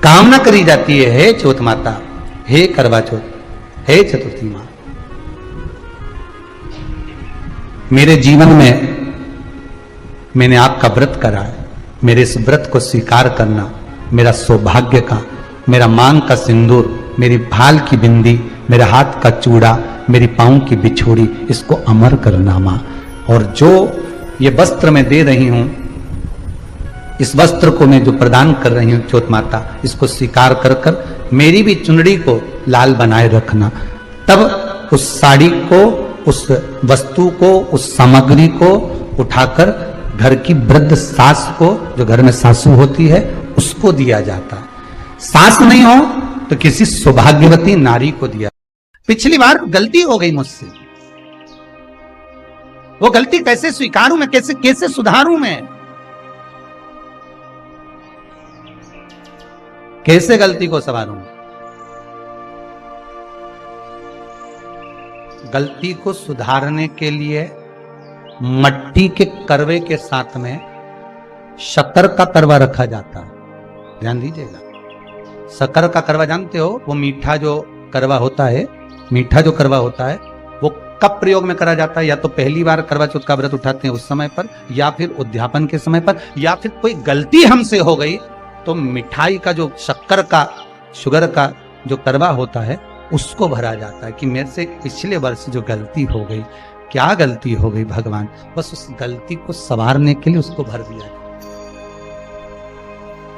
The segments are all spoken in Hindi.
कामना करी जाती है, हे चौथ माता, हे करवा चौथ, हे चतुर्थी मां, मेरे जीवन में मैंने आपका व्रत करा है, मेरे इस व्रत को स्वीकार करना, मेरा सौभाग्य का, मेरा मांग का सिंदूर, मेरी भाल की बिंदी, मेरे हाथ का चूड़ा, मेरी पांव की बिछोड़ी, इसको अमर करना मां। और जो ये वस्त्र मैं दे रही हूं, इस वस्त्र को मैं जो प्रदान कर रही हूं चौथ माता, इसको स्वीकार कर कर मेरी भी चुनड़ी को लाल बनाए रखना। तब उस साड़ी को, उस वस्तु को, उस सामग्री को उठाकर घर की वृद्ध सास को, जो घर में सासू होती है, उसको दिया जाता है। सास नहीं हो तो किसी सौभाग्यवती नारी को दिया। पिछली बार गलती हो गई मुझसे, वो गलती कैसे स्वीकारूं मैं, कैसे कैसे सुधारूं मैं, कैसे गलती को संवारूं। गलती को सुधारने के लिए मट्टी के करवे के साथ में शक्कर का करवा रखा जाता है। ध्यान दीजिएगा, शक्कर का करवा जानते हो, वो मीठा जो करवा होता है, मीठा जो करवा होता है, वो कब प्रयोग में करा जाता है? या तो पहली बार करवा चौथ का व्रत उठाते हैं उस समय पर, या फिर उद्यापन के समय पर, या फिर कोई गलती हमसे हो गई तो मिठाई का जो शक्कर का, शुगर का जो करवा होता है, उसको भरा जाता है कि मेरे से पिछले वर्ष जो गलती हो गई, क्या गलती हो गई भगवान, बस उस गलती को संवारने के लिए उसको भर दिया।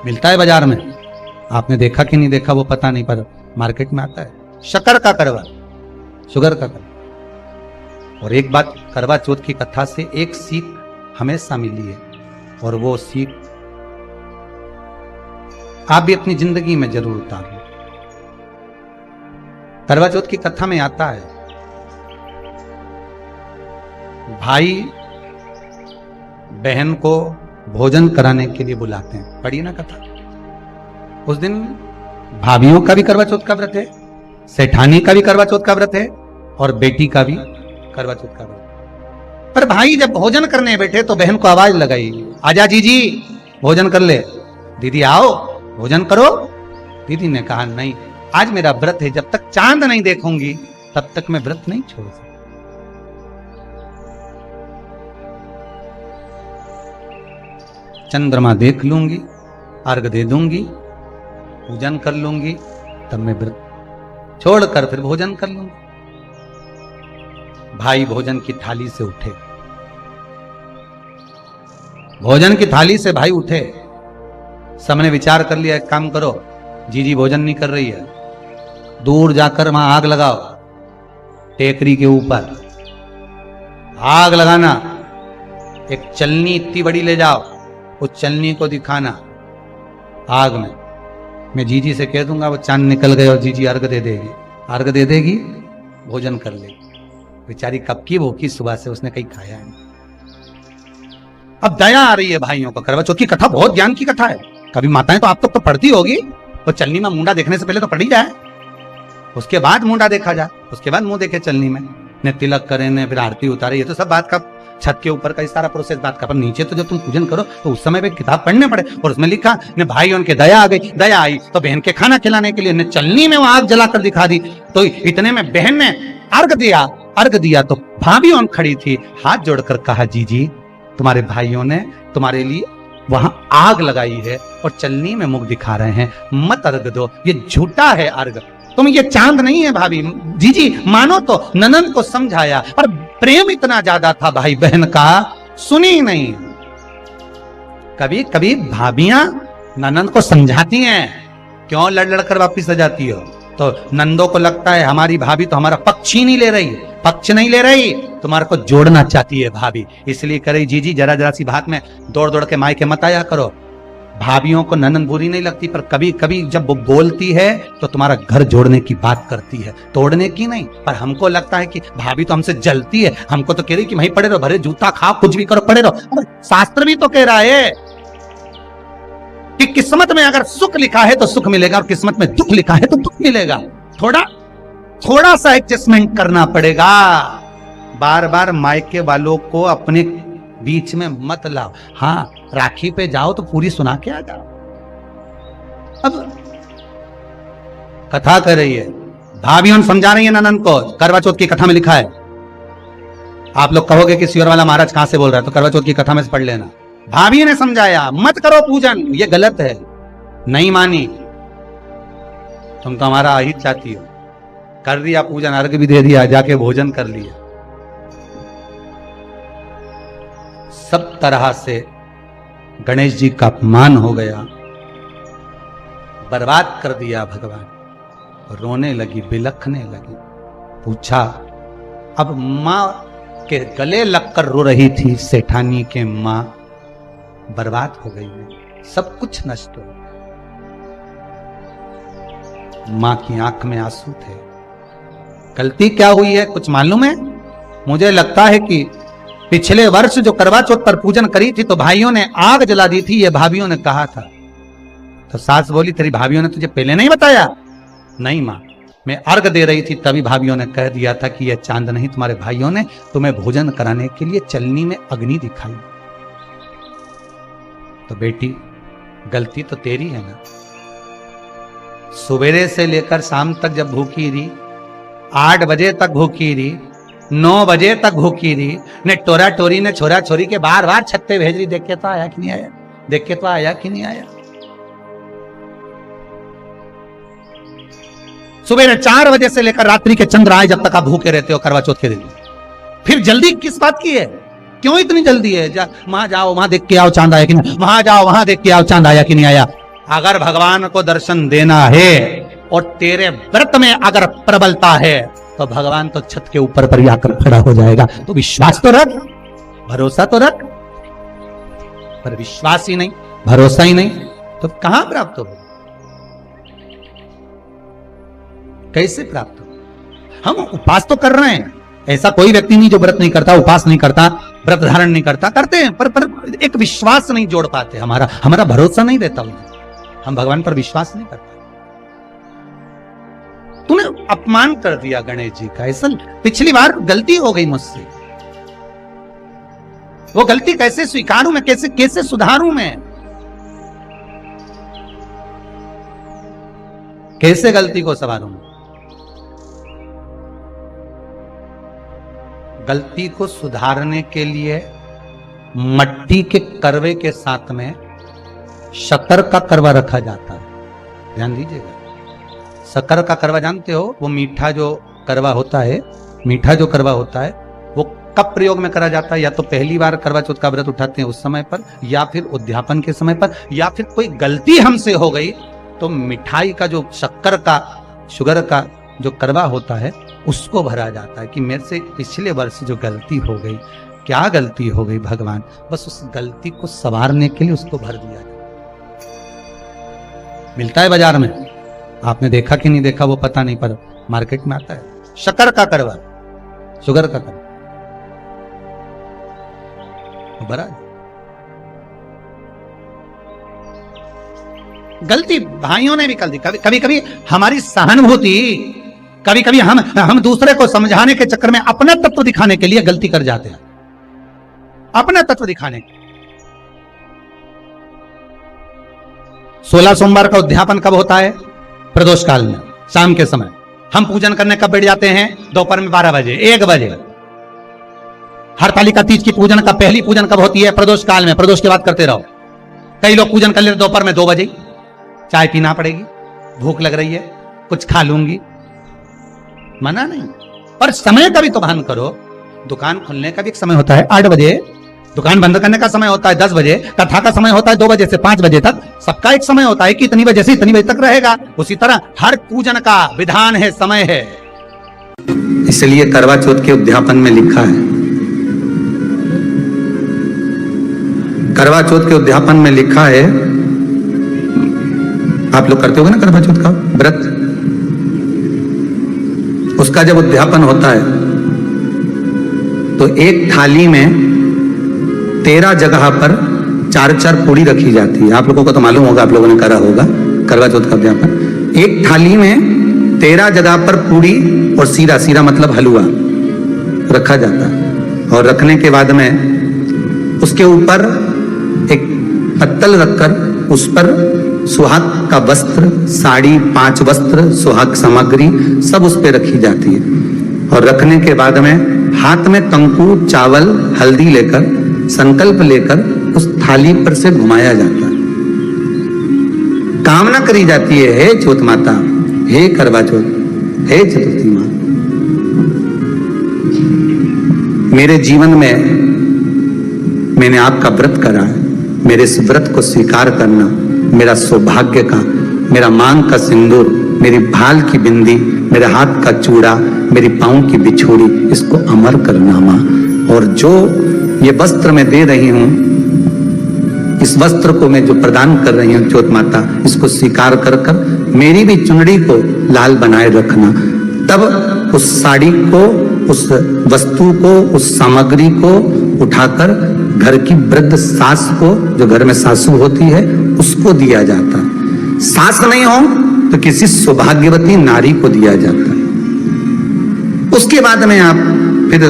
मिलता है बाजार में, आपने देखा कि नहीं देखा वो पता नहीं, पर मार्केट में आता है शक्कर का करवा, शुगर का करवा। और एक बात करवा चौथ की कथा से एक सीख हमेशा मिली है, और वो सीख आप भी अपनी जिंदगी में जरूर उतारें। करवा चौथ की कथा में आता है, भाई बहन को भोजन कराने के लिए बुलाते हैं। पढ़िए ना कथा। उस दिन भाभियों का भी करवा चौथ का व्रत है, सेठानी का भी करवा चौथ का व्रत है, और बेटी का भी करवा चौथ का व्रत। पर भाई जब भोजन करने बैठे तो बहन को आवाज लगाई, आजा जीजी भोजन कर ले। दीदी आओ भोजन करो। दीदी ने कहा नहीं, आज मेरा व्रत है, जब तक चांद नहीं देखूंगी तब तक मैं व्रत नहीं छोड़ सकती। चंद्रमा देख लूंगी, अर्घ दे दूंगी, पूजन कर लूंगी, तब मैं व्रत छोड़कर फिर भोजन कर लूंगी। भाई भोजन की थाली से उठे, भोजन की थाली से भाई उठे। सबने विचार कर लिया, एक काम करो, जीजी भोजन नहीं कर रही है, दूर जाकर वहां आग लगाओ, टेकरी के ऊपर आग लगाना, एक चलनी इतनी बड़ी ले जाओ, उस चलनी को दिखाना आग में। मैं जीजी से कह दूंगा, वो चांद निकल गए और जीजी अर्घ दे देगी, अर्घ दे देगी, भोजन कर लेगी। बेचारी कब की भूखी, सुबह से उसने कहीं खाया नहीं। अब दया आ रही है भाइयों को। करवा चौथ की कथा बहुत ज्ञान की कथा है, कभी माताएं तो आप तो पढ़ती होगी, वो चलनी में मुंडा देखने से पहले तो पढ़ी जाए, उसके बाद मुंडा देखा जाए, उसके बाद मुंह देखे चलनी में, ने तिलक करे, ने फिर आरती उतारे, ये तो सब बात का छत के ऊपर का ही सारा प्रोसेस बात का। पर नीचे तो जब तुम पूजन करो तो उस समय पे किताब पढ़ने पड़े, और उसमें लिखा ने भाई उनके दया आ गई, दया आई तो बहन के खाना खिलाने के लिए ने चलनी में वो आग जलाकर दिखा दी। तो इतने में बहन ने अर्घ दिया, अर्घ दिया तो भाभी उन खड़ी थी, हाथ जोड़कर कहा, जीजी तुम्हारे भाइयों ने तुम्हारे लिए वहां आग लगाई है और चलनी में मुख दिखा रहे हैं, मत अर्घ दो, ये झूठा है अर्घ, तुम ये चांद नहीं है भाभी, जीजी मानो। तो ननन को समझाया, और प्रेम इतना ज्यादा था भाई बहन का, सुनी नहीं। कभी कभी भाभियां ननन को समझाती हैं, क्यों लड़ लड़ कर वापिस आ जाती हो? तो नंदों को लगता है हमारी भाभी तो हमारा पक्ष ही नहीं ले रही, पक्ष नहीं ले रही, तुम्हारे को जोड़ना चाहती है भाभी, इसलिए करे जीजी जरा जरा सी बात में दौड़ दौड़ के मायके मत आया करो। भाभियों को ननन बुरी नहीं लगती, पर कभी कभी जब वो बोलती है तो तुम्हारा घर जोड़ने की बात करती है, तोड़ने की नहीं। पर हमको लगता है कि भाभी तो हमसे जलती है, हमको तो कह रही कि वहीं पड़े रहो, भरे जूता खाओ, कुछ भी करो, पड़े रहो। शास्त्र भी तो कह रहा है कि किस्मत में अगर सुख लिखा है तो सुख मिलेगा, और किस्मत में दुख लिखा है तो दुख मिलेगा। थोड़ा सा एडजस्टमेंट करना पड़ेगा। बार बार मायके वालों को अपने बीच में मत लाओ। हाँ, राखी पे जाओ तो पूरी सुना के आ जाओ। अब कथा कर रही है, भाभियों समझा रही है ननन को। करवा चौथ की कथा में लिखा है। आप लोग कहोगे कि सियोर वाला महाराज कहां से बोल रहा है, तो करवा चौथ की कथा में से पढ़ लेना। भाभियों ने समझाया मत करो पूजन, ये गलत है। नहीं मानी, तुम तो हमारा अहित चाहती हो। कर दिया पूजन, अर्घ भी दे दिया, जाके भोजन कर लिया। सब तरह से गणेश जी का अपमान हो गया, बर्बाद कर दिया भगवान। रोने लगी, बिलखने लगी। पूछा, अब मां के गले लगकर रो रही थी सेठानी के मां, बर्बाद हो गई है, सब कुछ नष्ट हो गया। मां की आंख में आंसू थे। गलती क्या हुई है कुछ मालूम है? मुझे लगता है कि पिछले वर्ष जो करवा चौथ पर पूजन करी थी तो भाइयों ने आग जला दी थी, ये भाभियों ने कहा था। तो सास बोली, तेरी भाभियों ने तुझे पहले नहीं बताया? नहीं मां, मैं अर्घ दे रही थी तभी भाभियों ने कह दिया था कि यह चांद नहीं, तुम्हारे भाइयों ने तुम्हें भोजन कराने के लिए चलनी में अग्नि दिखाई। तो बेटी गलती तो तेरी है ना। सवेरे से लेकर शाम तक जब भूखी रही, 8 बजे तक भूखी रही, 9 बजे तक भूखी रही, ने टोरा टोरी ने छोरा छोरी के बार बार छत्ते भेज रही, देख के तो आया कि नहीं आया, देख के तो आया कि नहीं आया। सुबह 4 बजे से लेकर रात्रि के चंद्र आए जब तक आप भूखे रहते हो करवा चौथ के दिन। फिर जल्दी किस बात की है? क्यों इतनी जल्दी है? वहां जाओ, वहां देख के आओ चांद आया कि नहीं, वहां जाओ, वहां देख के आओ चांद आया कि नहीं आया। अगर भगवान को दर्शन देना है और तेरे व्रत में अगर प्रबलता है तो भगवान तो छत के ऊपर पर आकर खड़ा हो जाएगा। तो विश्वास तो रख, भरोसा तो रख। पर विश्वास ही नहीं, भरोसा ही नहीं, तो कहां प्राप्त हो? कैसे प्राप्त हो? हम उपास तो कर रहे हैं, ऐसा कोई व्यक्ति नहीं जो व्रत नहीं करता, उपास नहीं करता, व्रत धारण नहीं करता, करते हैं, पर एक विश्वास नहीं जोड़ पाते। हमारा भरोसा नहीं रहता उन्हें, हम भगवान पर विश्वास नहीं करते। तूने अपमान कर दिया गणेश जी का। ऐसा पिछली बार गलती हो गई मुझसे, वो गलती कैसे स्वीकारूं मैं, कैसे सुधारूं मैं, कैसे गलती को संवारूं? गलती को सुधारने के लिए मट्टी के करवे के साथ में शक्कर का करवा रखा जाता है। ध्यान दीजिएगा, शक्कर का करवा जानते हो, वो मीठा जो करवा होता है, मीठा जो करवा होता है वो कब प्रयोग में करा जाता है? या तो पहली बार करवा चौथ का व्रत उठाते हैं उस समय पर, या फिर उद्यापन के समय पर, या फिर कोई गलती हमसे हो गई तो मिठाई का जो शक्कर का, शुगर का जो करवा होता है उसको भरा जाता है कि मेरे से पिछले वर्ष जो गलती हो गई, क्या गलती हो गई भगवान, बस उस गलती को संवारने के लिए उसको भर दिया जाए। मिलता है बाजार में, आपने देखा कि नहीं देखा वो पता नहीं, पर मार्केट में आता है शक्कर का करवा, शुगर का करवा भरा। गलती भाइयों ने भी कर दी। कभी कभी हमारी सहानुभूति, कभी कभी हम दूसरे को समझाने के चक्कर में अपना तत्व दिखाने के लिए गलती कर जाते हैं, अपना तत्व दिखाने के। 16 सोमवार का उद्यापन कब होता है? प्रदोष काल में, शाम के समय। हम पूजन करने कब बैठ जाते हैं? दोपहर में 12 बजे, 1 बजे। हरतालिका तीज की पूजन का पहली पूजन कब होती है? प्रदोष काल में। प्रदोष की बात करते रहो। कई लोग पूजन कर लेते दोपहर में 2 बजे। चाय पीना पड़ेगी, भूख लग रही है, कुछ खा लूंगी, मना नहीं, पर समय का भी तो भान करो। दुकान खुलने का भी एक समय होता है 8 बजे, दुकान बंद करने का समय होता है 10 बजे, कथा का समय होता है 2 बजे से 5 बजे तक। सबका एक समय होता है कि इतनी बजे से इतनी बजे तक रहेगा। उसी तरह हर पूजन का विधान है, समय है। इसलिए करवा चौथ के उद्यापन में लिखा है, करवा चौथ के उद्यापन में लिखा है, आप लोग करते होगे ना करवा चौथ का व्रत, उसका जब उद्यापन होता है तो एक थाली में 13 जगह पर 4-4 पूड़ी रखी जाती है। आप लोगों को तो मालूम होगा, आप लोगों ने करा होगा करवा चौथ का उद्यापन। एक थाली में 13 जगह पर पूड़ी और सीरा, सीरा मतलब हलवा रखा जाता है। और रखने के बाद में उसके ऊपर एक पत्तल रखकर उस पर सुहाग का वस्त्र, साड़ी, 5 वस्त्र, सुहाग सामग्री सब उस पे रखी जाती है। और रखने के बाद में हाथ में कंकु, चावल, हल्दी लेकर, संकल्प लेकर उस थाली पर से घुमाया जाता है। कामना करी जाती है, हे चौथ माता, हे करवा चौथ, हे चतुर्थी माँ, मेरे जीवन में मैंने आपका व्रत करा है, मेरे इस व्रत को स्वीकार करना, मेरा सौभाग्य का, मेरा मांग का सिंदूर, मेरी भाल की बिंदी, मेरे हाथ का चूड़ा, मेरी पाँव की बिछोड़ी, इसको अमर करना माँ। और जो ये वस्त्र मैं दे रही हूं, इस वस्त्र को मैं जो प्रदान कर रही हूं चौथ माता, इसको स्वीकार कर कर मेरी भी चुनड़ी को लाल बनाए रखना। तब उस साड़ी को, उस वस्तु को, उस सामग्री को उठाकर घर की वृद्ध सास को, जो घर में सासू होती है, उसको दिया जाता है। सास नहीं हो तो किसी सौभाग्यवती नारी को दिया जाता है। उसके बाद में आप फिर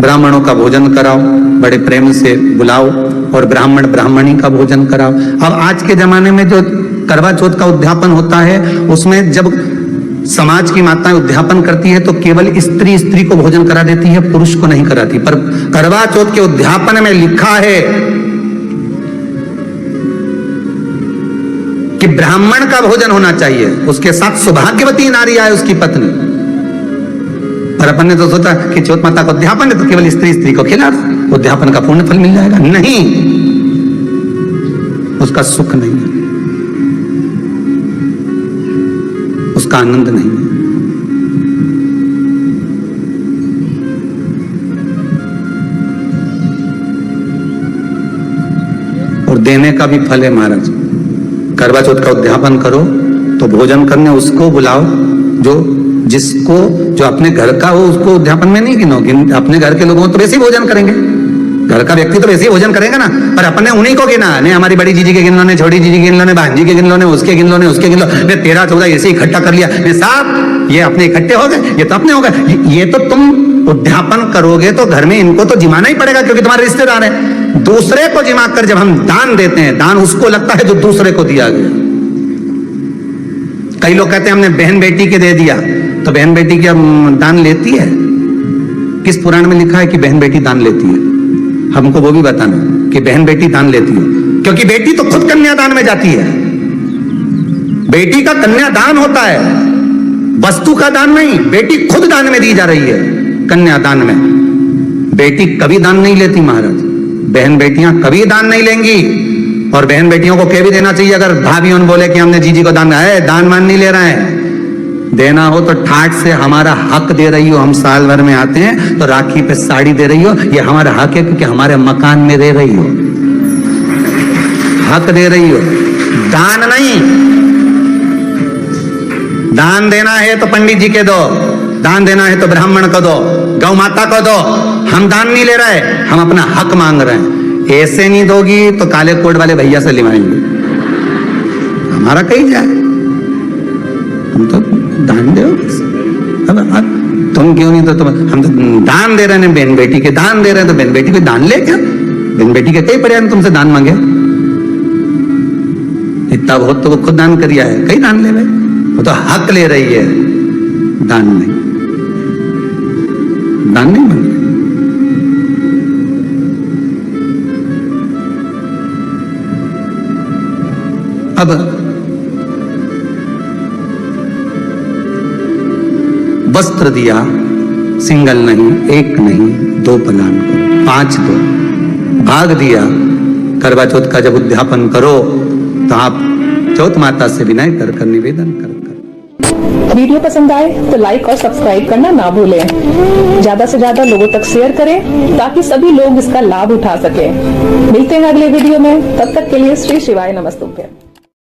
ब्राह्मणों का भोजन कराओ, बड़े प्रेम से बुलाओ और ब्राह्मण ब्राह्मणी का भोजन कराओ। अब आज के जमाने में जो करवा चौथ का उद्यापन होता है, उसमें जब समाज की माताएं उद्यापन करती है तो केवल स्त्री स्त्री को भोजन करा देती है, पुरुष को नहीं कराती। पर करवा चौथ के उद्यापन में लिखा है कि ब्राह्मण का भोजन होना चाहिए, उसके साथ सौभाग्यवती नारी आए उसकी पत्नी। पर अपन ने तो सोचा कि चौथ माता का उद्यापन है तो केवल स्त्री स्त्री को खिला, उद्यापन का पूर्ण फल मिल जाएगा। नहीं, उसका सुख नहीं है, उसका आनंद नहीं है। और देने का भी फल है महाराज। करवा चौथ का उद्यापन करो तो भोजन करने उसको बुलाओ जो अपने घर का हो, उसको उद्यापन में नहीं गिनोगे। अपने घर के लोगों तो वैसे ही भोजन करेंगे, घर का व्यक्ति तो वैसे ही भोजन करेगा ना, पर अपने उन्हीं को गिना। नहीं हमारी बड़ी जीजी के गिन लो ने, छोटी जीजी के गिन लो ने, भांजी के गिन लो ने, उसके गिन लो ने, उसके गिन लो ने, 13-14 ऐसे इकट्ठा कर लिया। नहीं साहब, ये अपने इकट्ठे हो गए, ये तो अपने हो गए। ये तो तुम उद्यापन करोगे तो घर में इनको तो जिमाना ही पड़ेगा, क्योंकि तुम्हारे रिश्तेदार हैं। दूसरे को जिमा कर जब हम दान देते हैं, दान उसको लगता है जो दूसरे को दिया गया। कई लोग कहते हैं हमने बहन बेटी के दे दिया, तो बहन बेटी क्या दान लेती है? किस पुराण में लिखा है कि बहन बेटी दान लेती है? हमको वो भी बताना कि बहन बेटी दान लेती है, क्योंकि बेटी तो खुद कन्यादान में जाती है। बेटी का कन्यादान होता है, वस्तु का दान नहीं। बेटी खुद दान में दी जा रही है, कन्यादान में। बेटी कभी दान नहीं लेती महाराज, बहन बेटियां कभी दान नहीं लेंगी। और बहन बेटियों को कह भी देना चाहिए, अगर भाभी उन बोले कि हमने जीजी को दान है, दान मान नहीं ले रहे हैं, देना हो तो ठाट से हमारा हक दे रही हो। हम साल भर में आते हैं तो राखी पे साड़ी दे रही हो, ये हमारा हक है, क्योंकि हमारे मकान में दे रही हो, हक दे रही हो, दान नहीं। दान देना है तो पंडित जी के दो, दान देना है तो ब्राह्मण को दो, गौ माता को दो। हम दान नहीं ले रहे, हम अपना हक मांग रहे हैं। ऐसे नहीं दोगी तो काले कोट वाले भैया से लिवाएंगे, हमारा कहीं जाए। हम तो दान दो, अब तुम क्यों नहीं, तो हम तो दान दे रहे हैं, बहन बेटी के दान दे रहे हैं, तो बहन बेटी को दान ले क्या? बहन बेटी के कई पड़े तुमसे दान मांगे? इतना बहुत तो वो खुद दान करिया है, कई दान ले भाई। वो तो हक ले रही है, दान नहीं, दान नहीं मांग। अब वस्त्र दिया, सिंगल नहीं, एक नहीं, 2 प्रदान करो, 5 दो। भाग दिया, करवा चौथ का जब उद्यापन करो तो आप चौथ माता से विनय कर निवेदन कर। वीडियो पसंद आए तो लाइक और सब्सक्राइब करना ना भूलें। ज्यादा से ज्यादा लोगों तक शेयर करें ताकि सभी लोग इसका लाभ उठा सकें। मिलते हैं अगले वीडियो में, तब तक के लिए श्री शिवाय नमस्तुभ्यं।